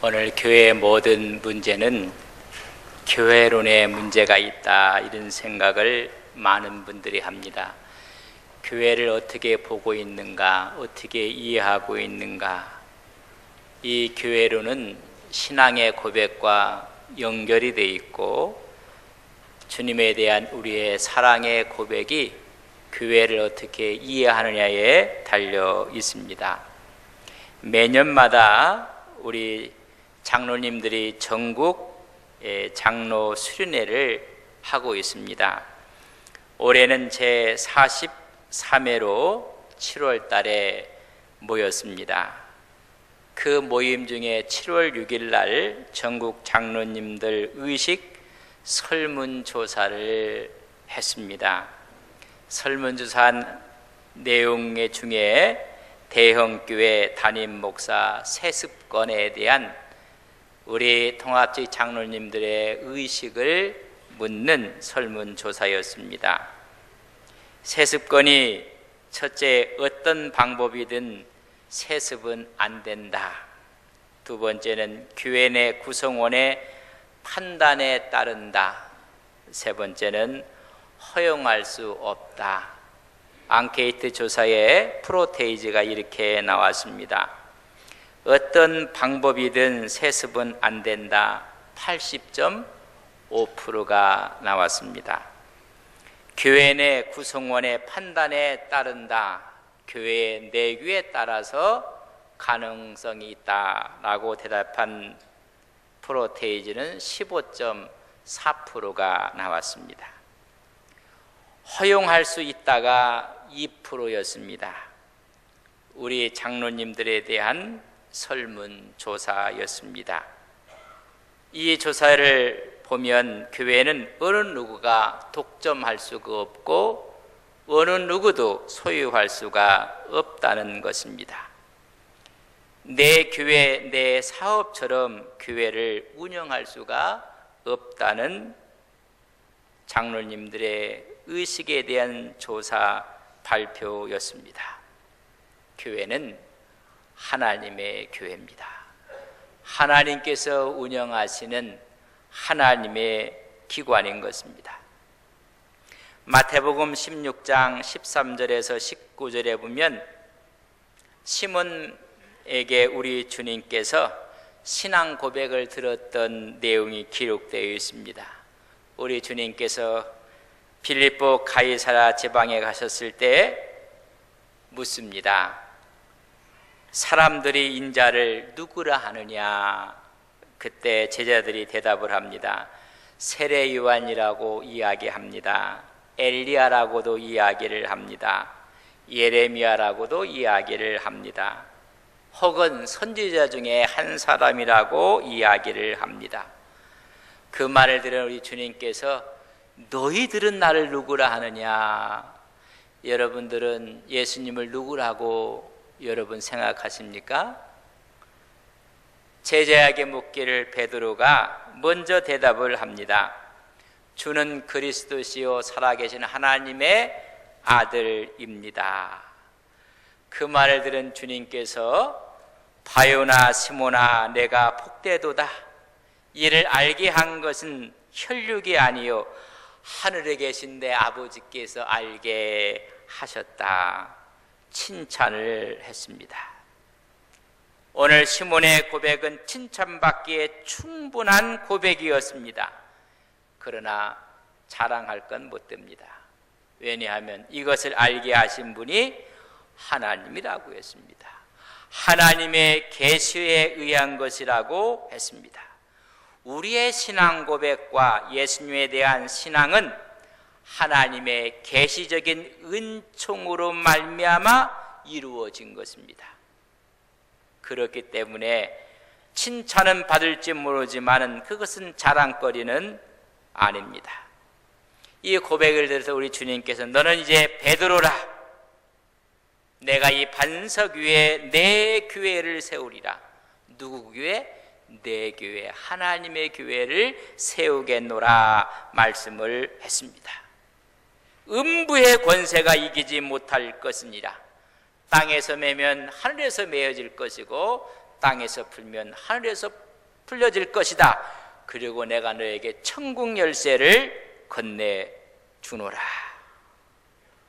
오늘 교회의 모든 문제는 교회론에 문제가 있다, 이런 생각을 많은 분들이 합니다. 교회를 어떻게 보고 있는가, 어떻게 이해하고 있는가. 이 교회론은 신앙의 고백과 연결이 되어 있고, 주님에 대한 우리의 사랑의 고백이 교회를 어떻게 이해하느냐에 달려 있습니다. 매년마다 우리 장로님들이 전국 장로 수련회를 하고 있습니다. 올해는 제 43회로 7월 달에 모였습니다. 그 모임 중에 7월 6일 날 전국 장로님들 의식 설문조사를 했습니다. 설문조사한 내용 중에 대형교회 담임 목사 세습권에 대한 우리 통합적 장로님들의 의식을 묻는 설문조사였습니다. 세습권이 첫째, 어떤 방법이든 세습은 안 된다. 두 번째는 교회 내 구성원의 판단에 따른다. 세 번째는 허용할 수 없다. 앙케이트 조사에 프로테이지가 이렇게 나왔습니다. 어떤 방법이든 세습은 안 된다. 80.5%가 나왔습니다. 교회 내 구성원의 판단에 따른다. 교회의 내규에 따라서 가능성이 있다라고 대답한 프로테이지는 15.4%가 나왔습니다. 허용할 수 있다가 2%였습니다. 우리 장로님들에 대한 설문조사였습니다. 이 조사를 보면 교회는 어느 누구가 독점할 수가 없고 어느 누구도 소유할 수가 없다는 것입니다. 내 교회, 내 사업처럼 교회를 운영할 수가 없다는 장로님들의 의식에 대한 조사 발표였습니다. 교회는 하나님의 교회입니다. 하나님께서 운영하시는 하나님의 기관인 것입니다. 마태복음 16장 13절에서 19절에 보면 시몬에게 우리 주님께서 신앙 고백을 들었던 내용이 기록되어 있습니다. 우리 주님께서 빌립보 가이사랴 지방에 가셨을 때 묻습니다. 사람들이 인자를 누구라 하느냐? 그때 제자들이 대답을 합니다. 세례 요한이라고 이야기합니다. 엘리야라고도 이야기를 합니다. 예레미야라고도 이야기를 합니다. 혹은 선지자 중에 한 사람이라고 이야기를 합니다. 그 말을 들은 우리 주님께서 너희들은 나를 누구라 하느냐? 여러분들은 예수님을 누구라고 여러분 생각하십니까? 제자에게 묻기를 베드로가 먼저 대답을 합니다. 주는 그리스도시요 살아계신 하나님의 아들입니다. 그 말을 들은 주님께서 바요나 시몬아, 내가 복되도다. 이를 알게 한 것은 혈육이 아니요 하늘에 계신 내 아버지께서 알게 하셨다. 칭찬을 했습니다. 오늘 시몬의 고백은 칭찬받기에 충분한 고백이었습니다. 그러나 자랑할 건 못 됩니다. 왜냐하면 이것을 알게 하신 분이 하나님이라고 했습니다. 하나님의 계시에 의한 것이라고 했습니다. 우리의 신앙 고백과 예수님에 대한 신앙은 하나님의 계시적인 은총으로 말미암아 이루어진 것입니다. 그렇기 때문에 칭찬은 받을지 모르지만 그것은 자랑거리는 아닙니다. 이 고백을 들어서 우리 주님께서 너는 이제 베드로라. 내가 이 반석 위에 내 교회를 세우리라. 누구 교회? 내 교회, 하나님의 교회를 세우겠노라 말씀을 했습니다. 음부의 권세가 이기지 못할 것이니라. 땅에서 매면 하늘에서 매어질 것이고 땅에서 풀면 하늘에서 풀려질 것이다. 그리고 내가 너에게 천국 열쇠를 건네주노라.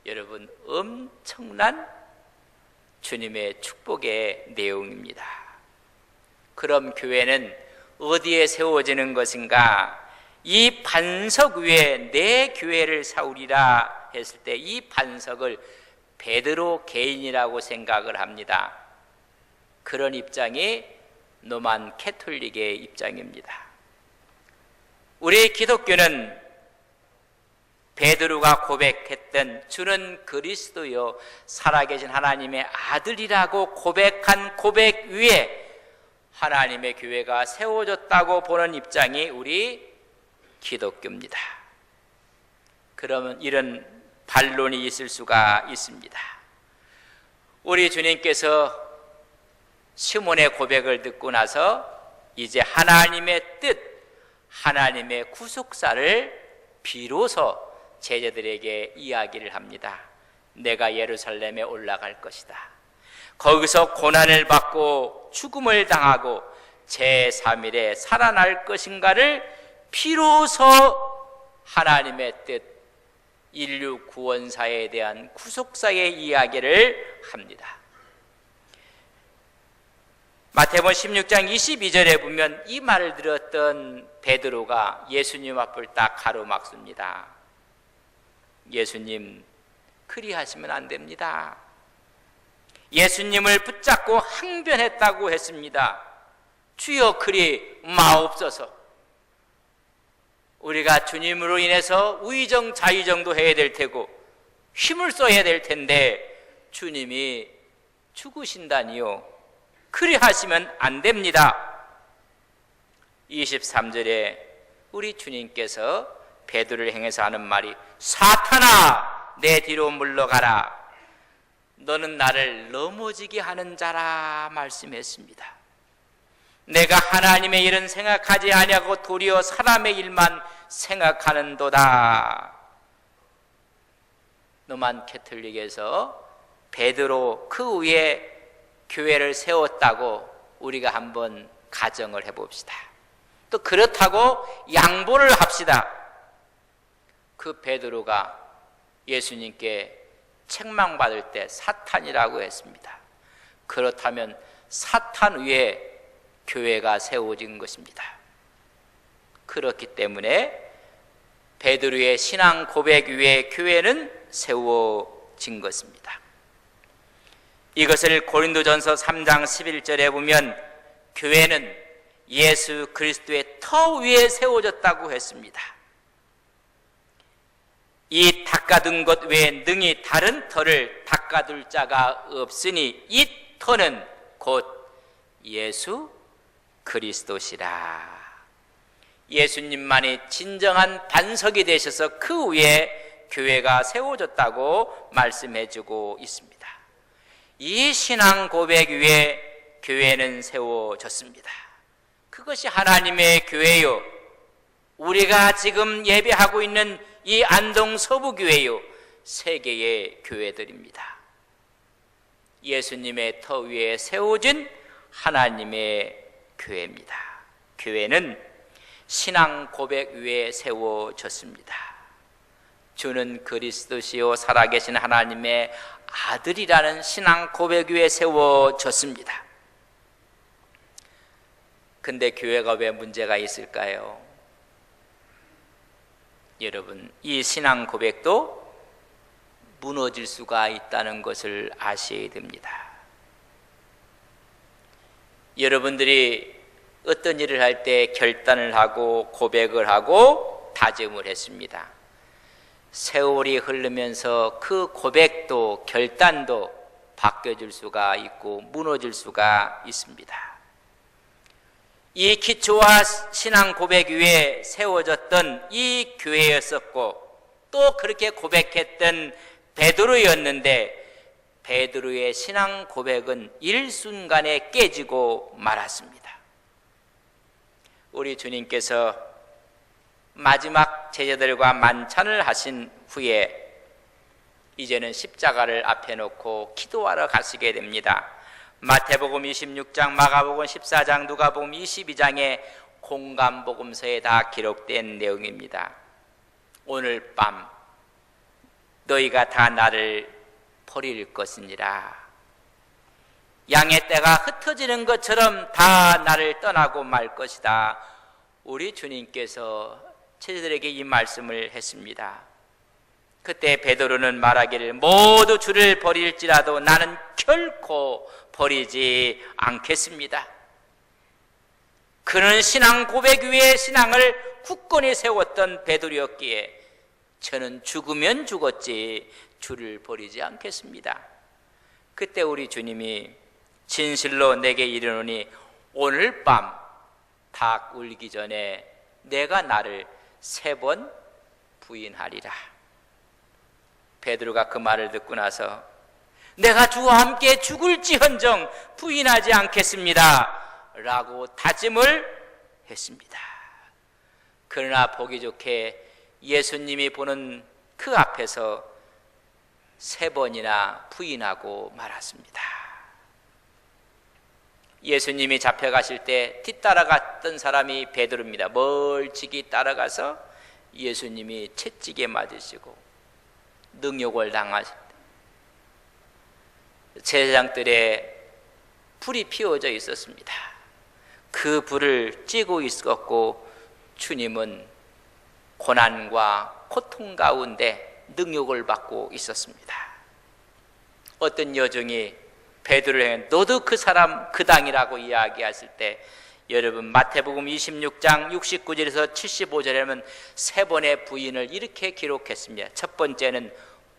여러분, 엄청난 주님의 축복의 내용입니다. 그럼 교회는 어디에 세워지는 것인가? 이 반석 위에 내 교회를 세우리라 했을 때 이 반석을 베드로 개인이라고 생각을 합니다. 그런 입장이 로만 캐톨릭의 입장입니다. 우리 기독교는 베드로가 고백했던 주는 그리스도요 살아계신 하나님의 아들이라고 고백한 고백 위에 하나님의 교회가 세워졌다고 보는 입장이 우리 기독교입니다. 그러면 이런 반론이 있을 수가 있습니다. 우리 주님께서 시몬의 고백을 듣고 나서 이제 하나님의 뜻, 하나님의 구속사를 비로소 제자들에게 이야기를 합니다. 내가 예루살렘에 올라갈 것이다. 거기서 고난을 받고 죽음을 당하고 제3일에 살아날 것인가를 비로소 하나님의 뜻, 인류 구원사에 대한 구속사의 이야기를 합니다. 마태복음 16장 22절에 보면 이 말을 들었던 베드로가 예수님 앞을 딱 가로막습니다. 예수님, 그리하시면 안 됩니다. 예수님을 붙잡고 항변했다고 했습니다. 주여 그리 마옵소서. 우리가 주님으로 인해서 의정 자의정도 해야 될 테고 힘을 써야 될 텐데 주님이 죽으신다니요. 그리하시면 안 됩니다. 23절에 우리 주님께서 베드로를 향해서 하는 말이 사탄아 내 뒤로 물러가라. 너는 나를 넘어지게 하는 자라 말씀했습니다. 내가 하나님의 일은 생각하지 아니하고 도리어 사람의 일만 생각하는도다. 로만 캐톨릭에서 베드로 그 위에 교회를 세웠다고 우리가 한번 가정을 해봅시다. 또 그렇다고 양보를 합시다. 그 베드로가 예수님께 책망받을 때 사탄이라고 했습니다. 그렇다면 사탄 위에 교회가 세워진 것입니다. 그렇기 때문에 베드로의 신앙 고백 위에 교회는 세워진 것입니다. 이것을 고린도전서 3장 11절에 보면 교회는 예수 그리스도의 터 위에 세워졌다고 했습니다. 이 닦아둔 것 외에 능히 다른 터를 닦아둘 자가 없으니 이 터는 곧 예수 그리스도시라. 예수님만이 진정한 반석이 되셔서 그 위에 교회가 세워졌다고 말씀해주고 있습니다. 이 신앙 고백 위에 교회는 세워졌습니다. 그것이 하나님의 교회요, 우리가 지금 예배하고 있는 이 안동 서부교회요, 세계의 교회들입니다. 예수님의 터 위에 세워진 하나님의 교회입니다. 교회는 신앙 고백 위에 세워졌습니다. 주는 그리스도시요 살아계신 하나님의 아들이라는 신앙 고백 위에 세워졌습니다. 근데 교회가 왜 문제가 있을까요? 여러분, 이 신앙 고백도 무너질 수가 있다는 것을 아셔야 됩니다. 여러분들이 어떤 일을 할 때 결단을 하고 고백을 하고 다짐을 했습니다. 세월이 흐르면서 그 고백도 결단도 바뀌어질 수가 있고 무너질 수가 있습니다. 이 기초와 신앙 고백 위에 세워졌던 이 교회였었고 또 그렇게 고백했던 베드로였는데 베드로의 신앙 고백은 일순간에 깨지고 말았습니다. 우리 주님께서 마지막 제자들과 만찬을 하신 후에 이제는 십자가를 앞에 놓고 기도하러 가시게 됩니다. 마태복음 26장, 마가복음 14장, 누가복음 22장의 공감복음서에 다 기록된 내용입니다. 오늘 밤 너희가 다 나를 버릴 것이니라. 양의 떼가 흩어지는 것처럼 다 나를 떠나고 말 것이다. 우리 주님께서 제자들에게 이 말씀을 했습니다. 그때 베드로는 말하기를 모두 주를 버릴지라도 나는 결코 버리지 않겠습니다. 그는 신앙 고백 위에 신앙을 굳건히 세웠던 베드로였기에 저는 죽으면 죽었지 주를 버리지 않겠습니다. 그때 우리 주님이 진실로 내게 이르노니 오늘 밤 닭 울기 전에 내가 나를 3번 부인하리라. 베드로가 그 말을 듣고 나서 내가 주와 함께 죽을지언정 부인하지 않겠습니다 라고 다짐을 했습니다. 그러나 보기 좋게 예수님이 보는 그 앞에서 3번이나 부인하고 말았습니다. 예수님이 잡혀가실 때 뒤따라갔던 사람이 베드로입니다. 멀찍이 따라가서 예수님이 채찍에 맞으시고 능욕을 당하실 때 제사장들의 불이 피워져 있었습니다. 그 불을 쬐고 있었고 주님은 고난과 고통 가운데 능욕을 받고 있었습니다. 어떤 여종이 베드로를 향해 너도 그 사람 그 당이라고 이야기했을 때 여러분 마태복음 26장 69절에서 75절에는 3번의 부인을 이렇게 기록했습니다. 첫 번째는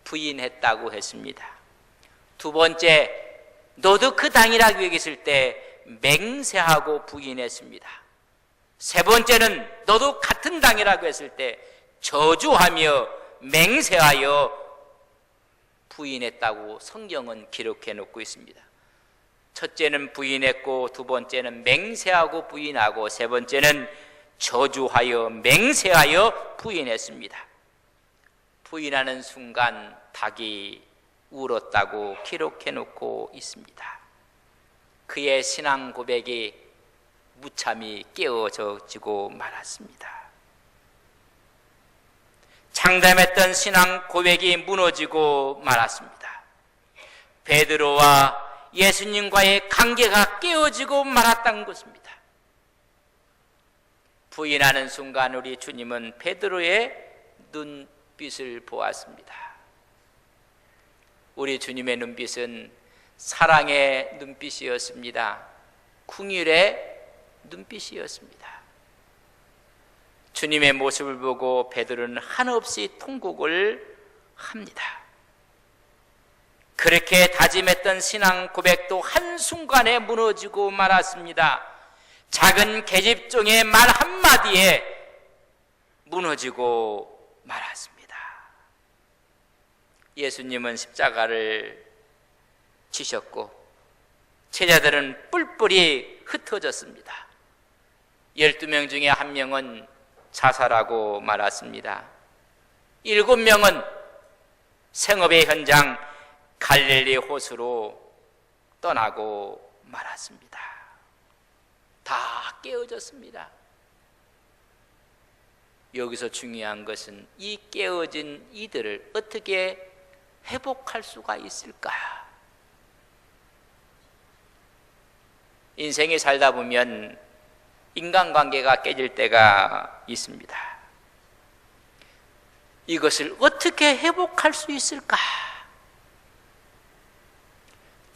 부인했다고 했습니다. 두 번째 너도 그 당이라고 얘기했을 때 맹세하고 부인했습니다. 세 번째는 너도 같은 당이라고 했을 때 저주하며 맹세하여 부인했다고 성경은 기록해 놓고 있습니다. 첫째는 부인했고 두 번째는 맹세하고 부인하고 세 번째는 저주하여 맹세하여 부인했습니다. 부인하는 순간 닭이 울었다고 기록해 놓고 있습니다. 그의 신앙 고백이 무참히 깨어지고 말았습니다. 장담했던 신앙 고백이 무너지고 말았습니다. 베드로와 예수님과의 관계가 깨어지고 말았다는 것입니다. 부인하는 순간 우리 주님은 베드로의 눈빛을 보았습니다. 우리 주님의 눈빛은 사랑의 눈빛이었습니다. 긍휼의 눈빛이었습니다. 주님의 모습을 보고 베드로는 한없이 통곡을 합니다. 그렇게 다짐했던 신앙 고백도 한순간에 무너지고 말았습니다. 작은 계집종의 말 한마디에 무너지고 말았습니다. 예수님은 십자가를 지셨고 제자들은 뿔뿔이 흩어졌습니다. 12명 중에 1명은 자살하고 말았습니다. 7명은 생업의 현장 갈릴리 호수로 떠나고 말았습니다. 다 깨어졌습니다. 여기서 중요한 것은 이 깨어진 이들을 어떻게 회복할 수가 있을까? 인생에 살다 보면 인간관계가 깨질 때가 있습니다. 이것을 어떻게 회복할 수 있을까?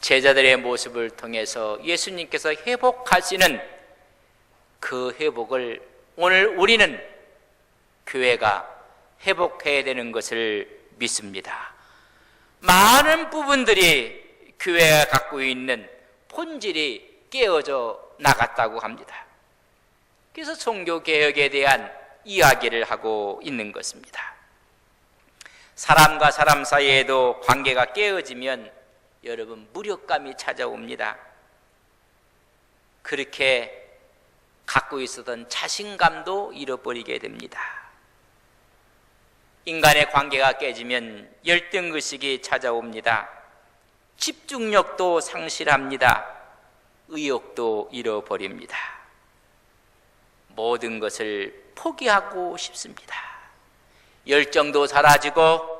제자들의 모습을 통해서 예수님께서 회복하시는 그 회복을 오늘 우리는 교회가 회복해야 되는 것을 믿습니다. 많은 부분들이 교회가 갖고 있는 본질이 깨어져 나갔다고 합니다. 그래서 종교개혁에 대한 이야기를 하고 있는 것입니다. 사람과 사람 사이에도 관계가 깨어지면 여러분 무력감이 찾아옵니다. 그렇게 갖고 있었던 자신감도 잃어버리게 됩니다. 인간의 관계가 깨지면 열등의식이 찾아옵니다. 집중력도 상실합니다. 의욕도 잃어버립니다. 모든 것을 포기하고 싶습니다. 열정도 사라지고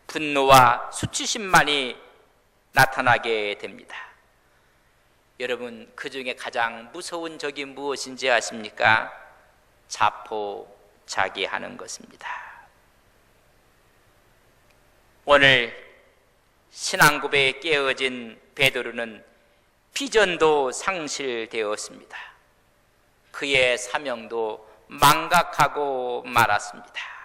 분노와 수치심만이 나타나게 됩니다. 여러분, 그 중에 가장 무서운 적이 무엇인지 아십니까? 자포자기하는 것입니다. 오늘 신앙 고백에 깨어진 베드로는 비전도 상실되었습니다. 그의 사명도 망각하고 말았습니다.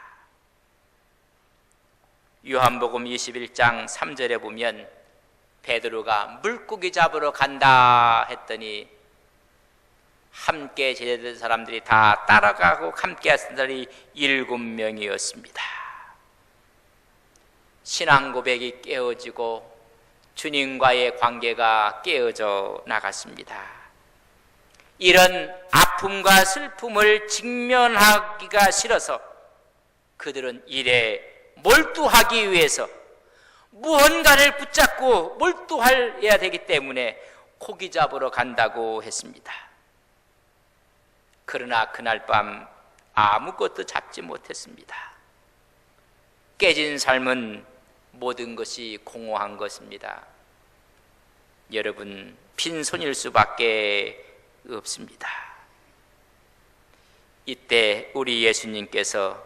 요한복음 21장 3절에 보면 베드로가 물고기 잡으러 간다 했더니 함께 제자된 사람들이 다 따라가고 함께 한 사람이 7명이었습니다. 신앙 고백이 깨어지고 주님과의 관계가 깨어져 나갔습니다. 이런 아픔과 슬픔을 직면하기가 싫어서 그들은 일에 몰두하기 위해서 무언가를 붙잡고 몰두해야 되기 때문에 고기 잡으러 간다고 했습니다. 그러나 그날 밤 아무것도 잡지 못했습니다. 깨진 삶은 모든 것이 공허한 것입니다. 여러분, 빈손일 수밖에 없습니다. 이때 우리 예수님께서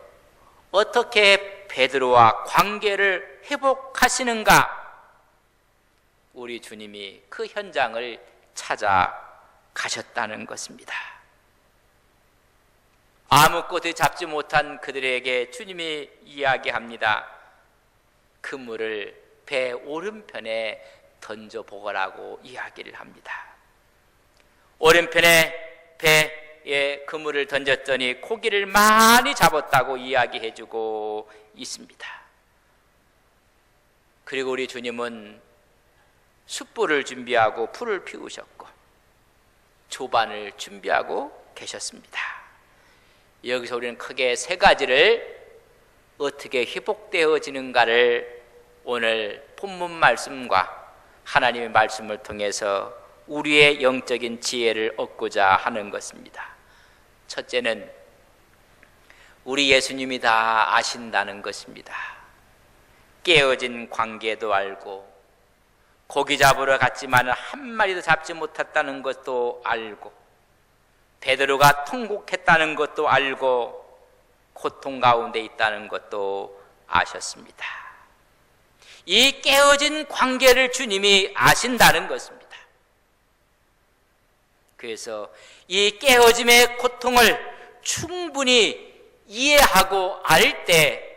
어떻게 베드로와 관계를 회복하시는가? 우리 주님이 그 현장을 찾아가셨다는 것입니다. 아무것도 잡지 못한 그들에게 주님이 이야기합니다. 그물을 배 오른편에 던져보거라고 이야기를 합니다. 오른편에 배에 그물을 던졌더니 고기를 많이 잡았다고 이야기해주고 있습니다. 그리고 우리 주님은 숯불을 준비하고 불을 피우셨고 조반을 준비하고 계셨습니다. 여기서 우리는 크게 세 가지를 어떻게 회복되어지는가를 오늘 본문 말씀과 하나님의 말씀을 통해서 우리의 영적인 지혜를 얻고자 하는 것입니다. 첫째는 우리 예수님이 다 아신다는 것입니다. 깨어진 관계도 알고 고기 잡으러 갔지만 한 마리도 잡지 못했다는 것도 알고 베드로가 통곡했다는 것도 알고 고통 가운데 있다는 것도 아셨습니다. 이 깨어진 관계를 주님이 아신다는 것입니다. 그래서 이 깨어짐의 고통을 충분히 이해하고 알 때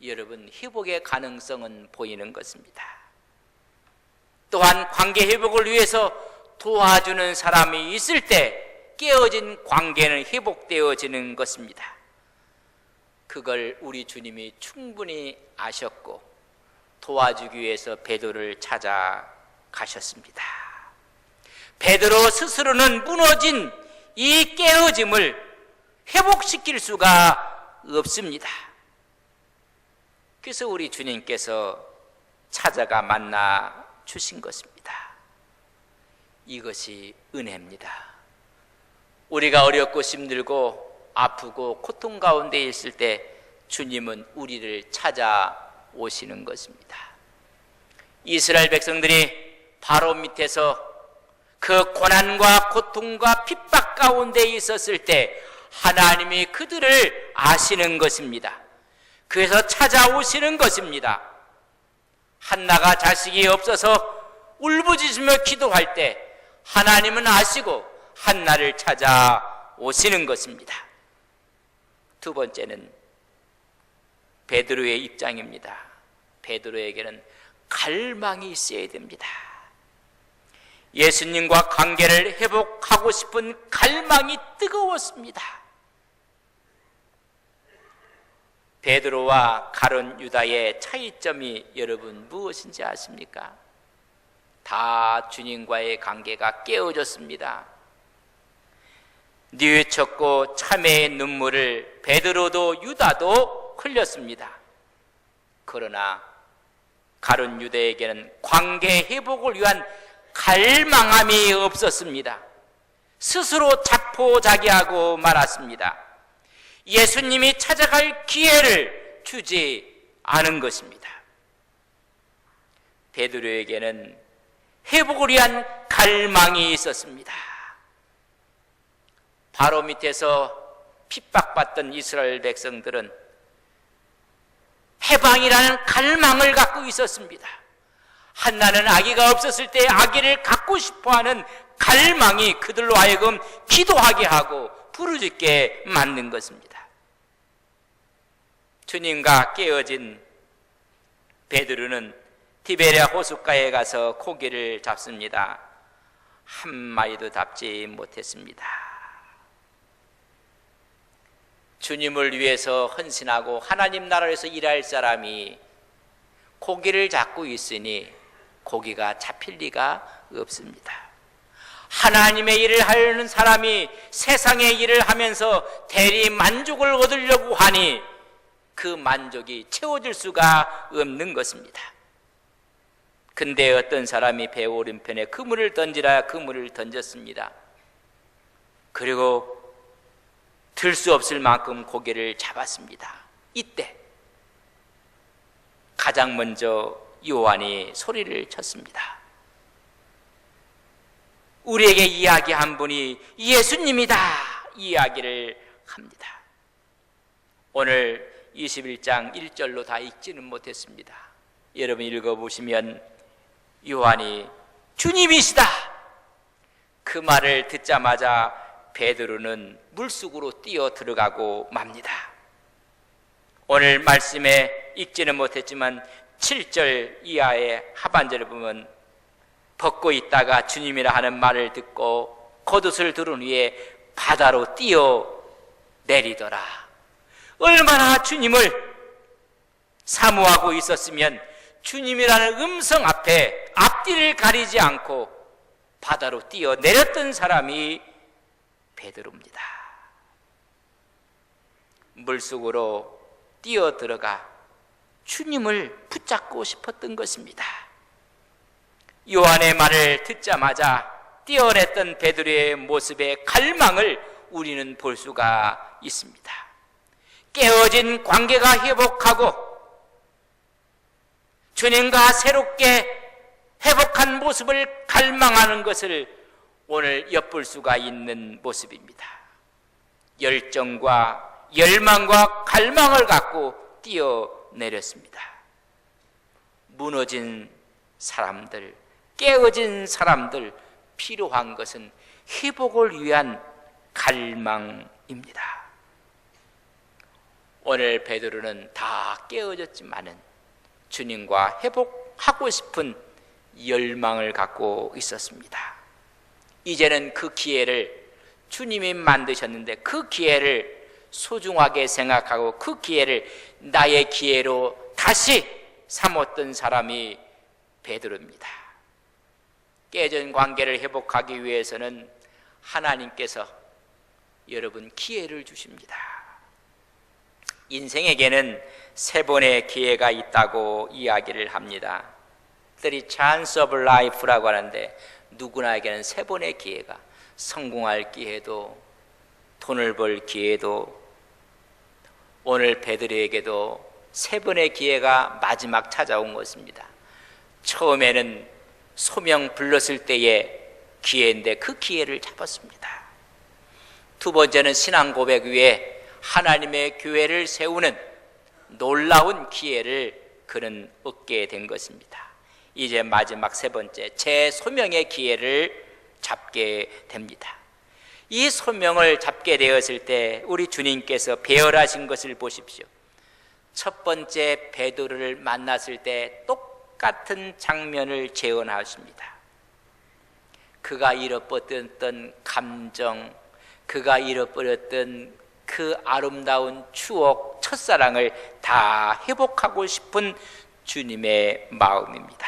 여러분 회복의 가능성은 보이는 것입니다. 또한 관계 회복을 위해서 도와주는 사람이 있을 때 깨어진 관계는 회복되어지는 것입니다. 그걸 우리 주님이 충분히 아셨고 도와주기 위해서 베드로를 찾아가셨습니다. 베드로 스스로는 무너진 이 깨어짐을 회복시킬 수가 없습니다. 그래서 우리 주님께서 찾아가 만나 주신 것입니다. 이것이 은혜입니다. 우리가 어렵고 힘들고 아프고 고통 가운데 있을 때 주님은 우리를 찾아오시는 것입니다. 이스라엘 백성들이 바로 밑에서 그 고난과 고통과 핍박 가운데 있었을 때 하나님이 그들을 아시는 것입니다. 그래서 찾아오시는 것입니다. 한나가 자식이 없어서 울부짖으며 기도할 때 하나님은 아시고 한나를 찾아오시는 것입니다. 두 번째는 베드로의 입장입니다. 베드로에게는 갈망이 있어야 됩니다. 예수님과 관계를 회복하고 싶은 갈망이 뜨거웠습니다. 베드로와 가룟 유다의 차이점이 여러분 무엇인지 아십니까? 다 주님과의 관계가 깨어졌습니다. 뉘우쳤고 참회의 눈물을 베드로도 유다도 흘렸습니다. 그러나 가룟 유다에게는 관계 회복을 위한 갈망함이 없었습니다. 스스로 자포자기하고 말았습니다. 예수님이 찾아갈 기회를 주지 않은 것입니다. 베드로에게는 회복을 위한 갈망이 있었습니다. 바로 밑에서 핍박받던 이스라엘 백성들은 해방이라는 갈망을 갖고 있었습니다. 한나는 아기가 없었을 때 아기를 갖고 싶어하는 갈망이 그들로 하여금 기도하게 하고 부르짖게 만든 것입니다. 주님과 깨어진 베드로는 디베랴 호숫가에 가서 고기를 잡습니다. 한 마리도 잡지 못했습니다. 주님을 위해서 헌신하고 하나님 나라에서 일할 사람이 고기를 잡고 있으니 고기가 잡힐 리가 없습니다. 하나님의 일을 하려는 사람이 세상의 일을 하면서 대리 만족을 얻으려고 하니 그 만족이 채워질 수가 없는 것입니다. 근데 어떤 사람이 배 오른편에 그물을 던지라 그물을 던졌습니다. 그리고 들 수 없을 만큼 고기를 잡았습니다. 이때 가장 먼저 요한이 소리를 쳤습니다. 우리에게 이야기한 분이 예수님이다 이야기를 합니다. 오늘 21장 1절로 다 읽지는 못했습니다. 여러분 읽어보시면 요한이 주님이시다 그 말을 듣자마자 베드로는 물속으로 뛰어 들어가고 맙니다. 오늘 말씀에 읽지는 못했지만 7절 이하의 하반절을 보면 벗고 있다가 주님이라 하는 말을 듣고 겉옷을 두른 후에 바다로 뛰어 내리더라. 얼마나 주님을 사모하고 있었으면 주님이라는 음성 앞에 앞뒤를 가리지 않고 바다로 뛰어 내렸던 사람이 베드로입니다. 물속으로 뛰어 들어가 주님을 붙잡고 싶었던 것입니다. 요한의 말을 듣자마자 뛰어냈던 베드로의 모습의 갈망을 우리는 볼 수가 있습니다. 깨어진 관계가 회복하고 주님과 새롭게 회복한 모습을 갈망하는 것을 오늘 엿볼 수가 있는 모습입니다. 열정과 열망과 갈망을 갖고 뛰어내렸습니다. 무너진 사람들, 깨어진 사람들, 필요한 것은 회복을 위한 갈망입니다. 오늘 베드로는 다 깨어졌지만은 주님과 회복하고 싶은 열망을 갖고 있었습니다. 이제는 그 기회를 주님이 만드셨는데 그 기회를 소중하게 생각하고 그 기회를 나의 기회로 다시 삼았던 사람이 베드로입니다. 깨진 관계를 회복하기 위해서는 하나님께서 여러분 기회를 주십니다. 인생에게는 3번의 기회가 있다고 이야기를 합니다. Three chance of life라고 하는데 누구나에게는 3번의 기회가, 성공할 기회도 돈을 벌 기회도, 오늘 베드로에게도 3번의 기회가 마지막 찾아온 것입니다. 처음에는 소명 불렀을 때의 기회인데 그 기회를 잡았습니다. 두 번째는 신앙 고백 위에 하나님의 교회를 세우는 놀라운 기회를 그는 얻게 된 것입니다. 이제 마지막 3번째, 제 소명의 기회를 잡게 됩니다. 이 소명을 잡게 되었을 때 우리 주님께서 배열하신 것을 보십시오. 첫 번째 베드로를 만났을 때 똑같은 장면을 재현하십니다. 그가 잃어버렸던 감정, 그가 잃어버렸던 그 아름다운 추억, 첫사랑을 다 회복하고 싶은 주님의 마음입니다.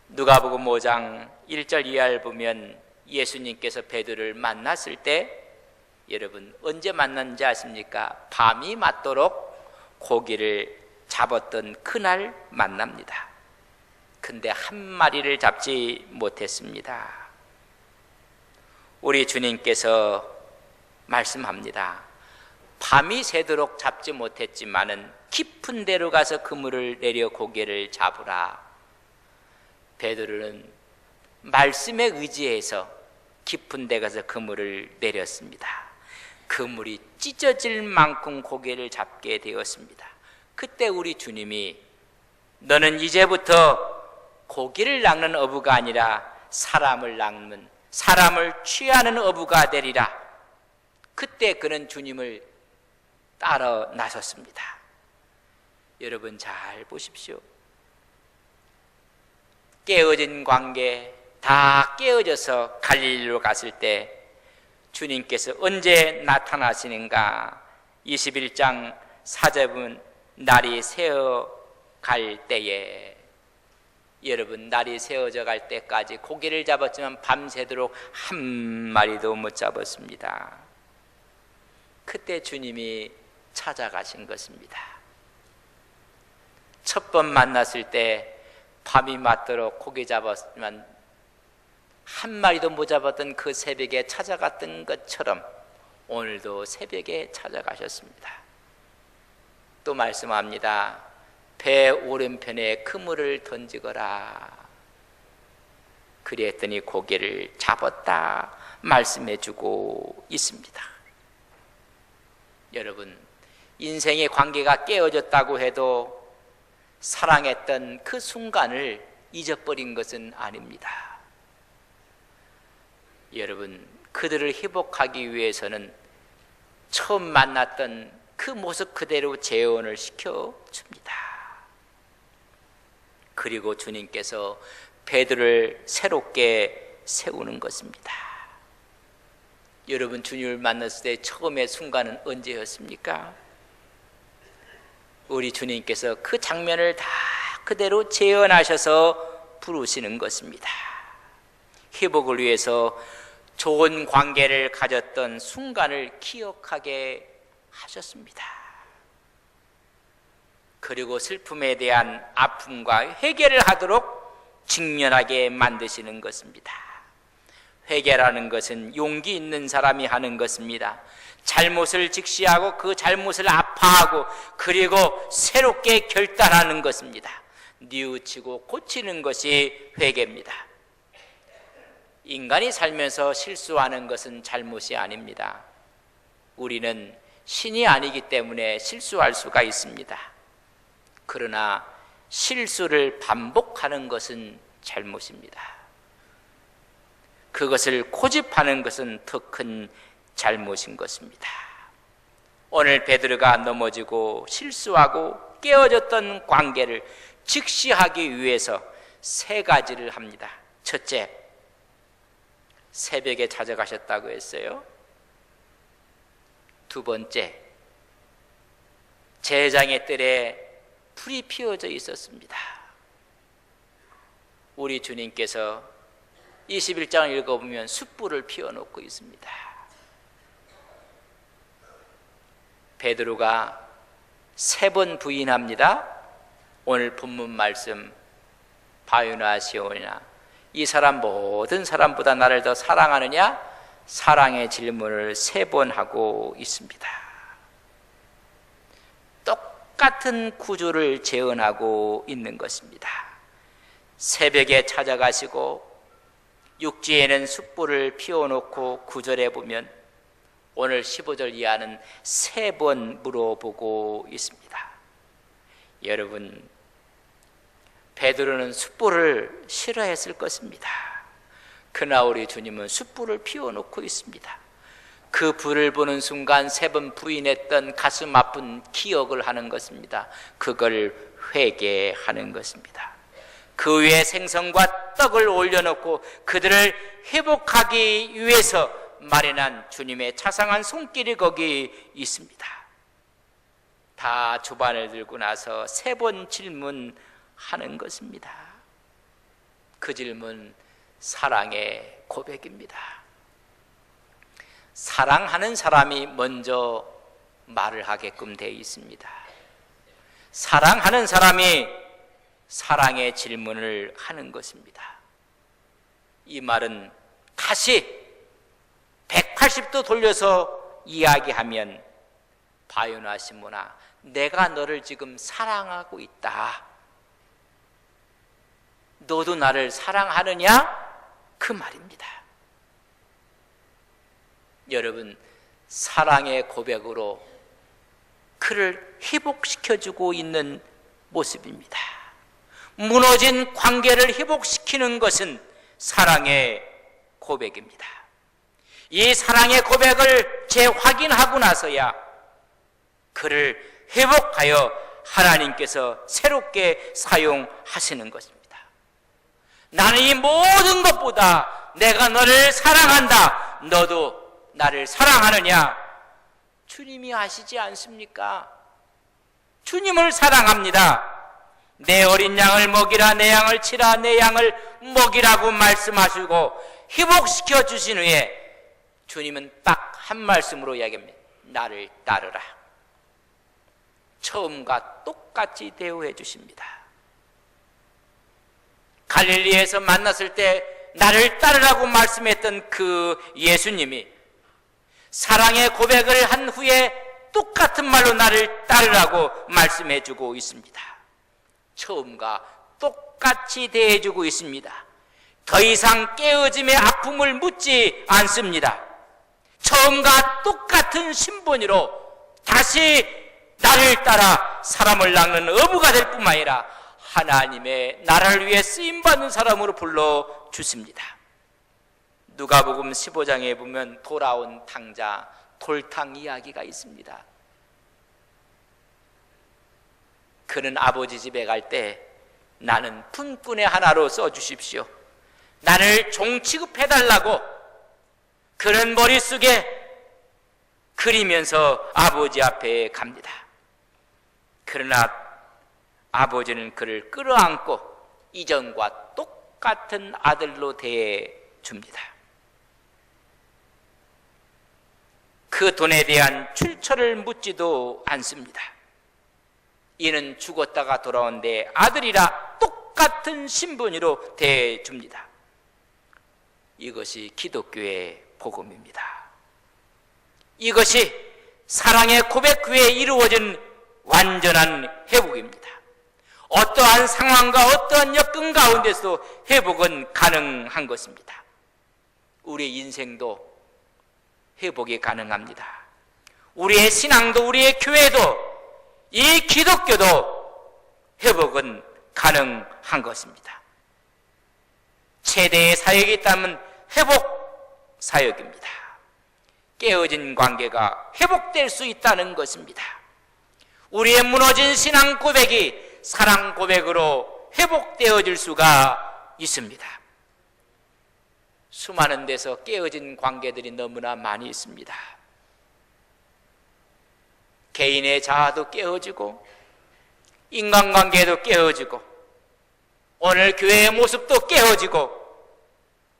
누가복음 5장 1절 이하를 보면 예수님께서 베드로를 만났을 때 여러분 언제 만났는지 아십니까? 밤이 맞도록 고기를 잡았던 그날 만납니다. 근데 한 마리를 잡지 못했습니다. 우리 주님께서 말씀합니다. 밤이 새도록 잡지 못했지만은 깊은 데로 가서 그물을 내려 고개를 잡으라. 베드로는 말씀에 의지해서 깊은 데 가서 그물을 내렸습니다. 그물이 찢어질 만큼 고개를 잡게 되었습니다. 그때 우리 주님이 너는 이제부터 고기를 낚는 어부가 아니라 사람을 취하는 어부가 되리라. 그때 그는 주님을 따라 나섰습니다. 여러분 잘 보십시오. 깨어진 관계 다 깨어져서 갈릴리로 갔을 때 주님께서 언제 나타나시는가? 21장 4절은 날이 새어 갈 때에, 여러분 날이 새어져 갈 때까지 고기를 잡았지만 밤새도록 한 마리도 못 잡았습니다. 그때 주님이 찾아가신 것입니다. 첫 번 만났을 때 밤이 맞도록 고기 잡았지만 한 마리도 못 잡았던 그 새벽에 찾아갔던 것처럼 오늘도 새벽에 찾아가셨습니다. 또 말씀합니다. 배 오른편에 그물을 던지거라. 그랬더니 고기를 잡았다 말씀해주고 있습니다. 여러분, 인생의 관계가 깨어졌다고 해도 사랑했던 그 순간을 잊어버린 것은 아닙니다. 여러분, 그들을 회복하기 위해서는 처음 만났던 그 모습 그대로 재혼을 시켜줍니다. 그리고 주님께서 베드로를 새롭게 세우는 것입니다. 여러분, 주님을 만났을 때 처음의 순간은 언제였습니까? 우리 주님께서 그 장면을 다 그대로 재현하셔서 부르시는 것입니다. 회복을 위해서 좋은 관계를 가졌던 순간을 기억하게 하셨습니다. 그리고 슬픔에 대한 아픔과 회개를 하도록 직면하게 만드시는 것입니다. 회개라는 것은 용기 있는 사람이 하는 것입니다. 잘못을 직시하고 그 잘못을 아파하고 그리고 새롭게 결단하는 것입니다. 뉘우치고 고치는 것이 회개입니다. 인간이 살면서 실수하는 것은 잘못이 아닙니다. 우리는 신이 아니기 때문에 실수할 수가 있습니다. 그러나 실수를 반복하는 것은 잘못입니다. 그것을 고집하는 것은 더 큰 잘못인 것입니다. 오늘 베드로가 넘어지고 실수하고 깨어졌던 관계를 직시하기 위해서 세 가지를 합니다. 첫째, 새벽에 찾아가셨다고 했어요. 두 번째, 제장의 뜰에 불이 피어져 있었습니다. 우리 주님께서 21장을 읽어보면 숯불을 피워놓고 있습니다. 베드로가 세 번 부인합니다. 오늘 본문 말씀, 바요나 시온이나 이 사람 모든 사람보다 나를 더 사랑하느냐? 사랑의 질문을 세 번 하고 있습니다. 똑같은 구조를 재현하고 있는 것입니다. 새벽에 찾아가시고 육지에는 숯불을 피워놓고 9절에 보면 오늘 15절 이하는 세 번 물어보고 있습니다. 여러분, 베드로는 숯불을 싫어했을 것입니다. 그러나 우리 주님은 숯불을 피워놓고 있습니다. 그 불을 보는 순간 세 번 부인했던 가슴 아픈 기억을 하는 것입니다. 그걸 회개하는 것입니다. 그 위에 생선과 떡을 올려놓고 그들을 회복하기 위해서 마련한 주님의 자상한 손길이 거기 있습니다. 다 주반을 들고 나서 세 번 질문하는 것입니다. 그 질문, 사랑의 고백입니다. 사랑하는 사람이 먼저 말을 하게끔 되어 있습니다. 사랑하는 사람이 사랑의 질문을 하는 것입니다. 이 말은 다시 180도 돌려서 이야기하면, 바요나 시몬아, 내가 너를 지금 사랑하고 있다. 너도 나를 사랑하느냐? 그 말입니다. 여러분, 사랑의 고백으로 그를 회복시켜주고 있는 모습입니다. 무너진 관계를 회복시키는 것은 사랑의 고백입니다. 이 사랑의 고백을 재확인하고 나서야 그를 회복하여 하나님께서 새롭게 사용하시는 것입니다. 나는 이 모든 것보다 내가 너를 사랑한다. 너도 나를 사랑하느냐? 주님이 아시지 않습니까? 주님을 사랑합니다. 내 어린 양을 먹이라, 내 양을 치라, 내 양을 먹이라고 말씀하시고 회복시켜 주신 후에 주님은 딱 한 말씀으로 이야기합니다. 나를 따르라. 처음과 똑같이 대우해 주십니다. 갈릴리에서 만났을 때 나를 따르라고 말씀했던 그 예수님이 사랑의 고백을 한 후에 똑같은 말로 나를 따르라고 말씀해 주고 있습니다. 처음과 똑같이 대해 주고 있습니다. 더 이상 깨어짐의 아픔을 묻지 않습니다. 처음과 똑같은 신분으로 다시 나를 따라 사람을 낚는 어부가 될 뿐만 아니라 하나님의 나라를 위해 쓰임받는 사람으로 불러주십니다. 누가복음 15장에 보면 돌아온 탕자, 돌탕 이야기가 있습니다. 그는 아버지 집에 갈 때 나는 품꾼의 하나로 써주십시오. 나를 종 취급해달라고 그는 머릿속에 그리면서 아버지 앞에 갑니다. 그러나 아버지는 그를 끌어안고 이전과 똑같은 아들로 대해 줍니다. 그 돈에 대한 출처를 묻지도 않습니다. 이는 죽었다가 돌아온 내 아들이라 똑같은 신분으로 대해 줍니다. 이것이 기독교의 복음입니다. 이것이 사랑의 고백 후에 이루어진 완전한 회복입니다. 어떠한 상황과 어떠한 여건 가운데서도 회복은 가능한 것입니다. 우리의 인생도 회복이 가능합니다. 우리의 신앙도, 우리의 교회도, 이 기독교도 회복은 가능한 것입니다. 최대의 사역이 있다면 회복 사역입니다. 깨어진 관계가 회복될 수 있다는 것입니다. 우리의 무너진 신앙 고백이 사랑 고백으로 회복되어질 수가 있습니다. 수많은 데서 깨어진 관계들이 너무나 많이 있습니다. 개인의 자아도 깨어지고 인간관계도 깨어지고 오늘 교회의 모습도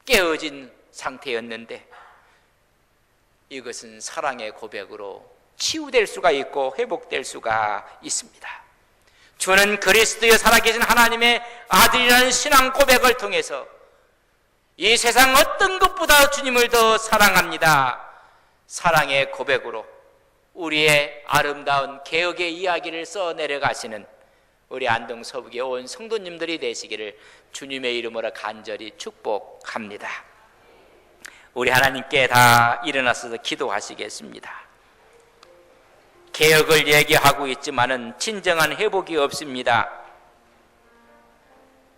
깨어진 상태였는데 이것은 사랑의 고백으로 치유될 수가 있고 회복될 수가 있습니다. 주는 그리스도의 살아계신 하나님의 아들이라는 신앙 고백을 통해서 이 세상 어떤 것보다 주님을 더 사랑합니다. 사랑의 고백으로 우리의 아름다운 개혁의 이야기를 써내려가시는 우리 안동 서북의 온 성도님들이 되시기를 주님의 이름으로 간절히 축복합니다. 우리 하나님께 다 일어나서 기도하시겠습니다. 개혁을 얘기하고 있지만은 진정한 회복이 없습니다.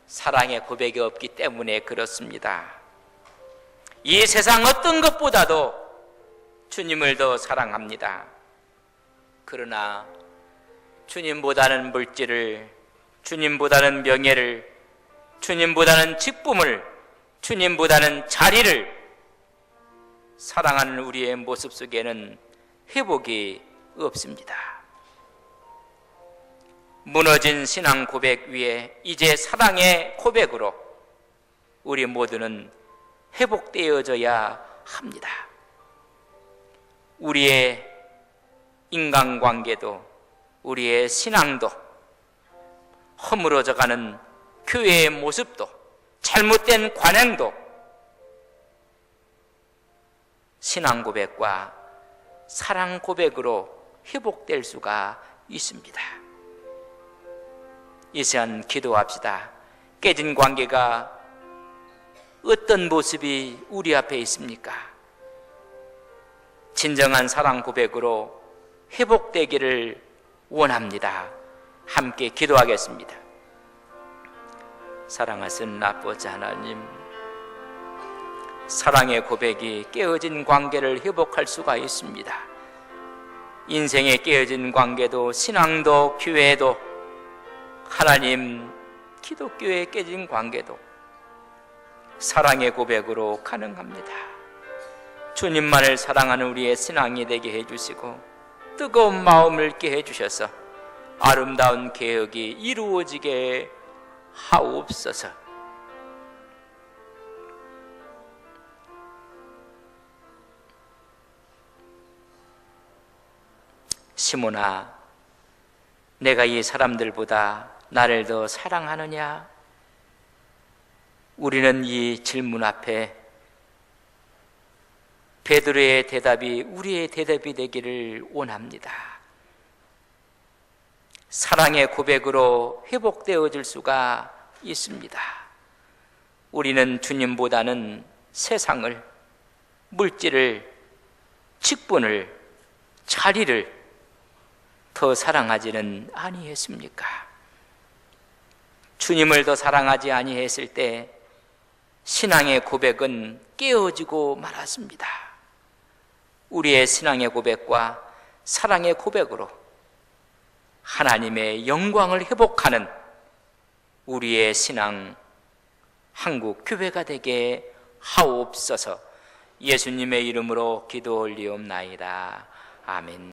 사랑의 고백이 없기 때문에 그렇습니다. 이 세상 어떤 것보다도 주님을 더 사랑합니다. 그러나 주님보다는 물질을, 주님보다는 명예를, 주님보다는 직분을, 주님보다는 자리를 사랑하는 우리의 모습 속에는 회복이 없습니다. 무너진 신앙 고백 위에 이제 사랑의 고백으로 우리 모두는 회복되어져야 합니다. 우리의 인간관계도 우리의 신앙도 허물어져가는 교회의 모습도 잘못된 관행도 신앙 고백과 사랑 고백으로 회복될 수가 있습니다. 이 시간 기도합시다. 깨진 관계가 어떤 모습이 우리 앞에 있습니까? 진정한 사랑 고백으로 회복되기를 원합니다. 함께 기도하겠습니다. 사랑하신 아버지 하나님, 사랑의 고백이 깨어진 관계를 회복할 수가 있습니다. 인생의 깨어진 관계도 신앙도 교회도 하나님 기독교의 깨진 관계도 사랑의 고백으로 가능합니다. 주님만을 사랑하는 우리의 신앙이 되게 해주시고 뜨거운 마음을 있게 해주셔서 아름다운 개혁이 이루어지게 하옵소서. 시몬아, 내가 이 사람들보다 나를 더 사랑하느냐? 우리는 이 질문 앞에 베드로의 대답이 우리의 대답이 되기를 원합니다. 사랑의 고백으로 회복되어질 수가 있습니다. 우리는 주님보다는 세상을, 물질을, 직분을, 자리를 더 사랑하지는 아니했습니까? 주님을 더 사랑하지 아니했을 때 신앙의 고백은 깨어지고 말았습니다. 우리의 신앙의 고백과 사랑의 고백으로 하나님의 영광을 회복하는 우리의 신앙 한국 교회가 되게 하옵소서. 예수님의 이름으로 기도 올리옵나이다. 아멘.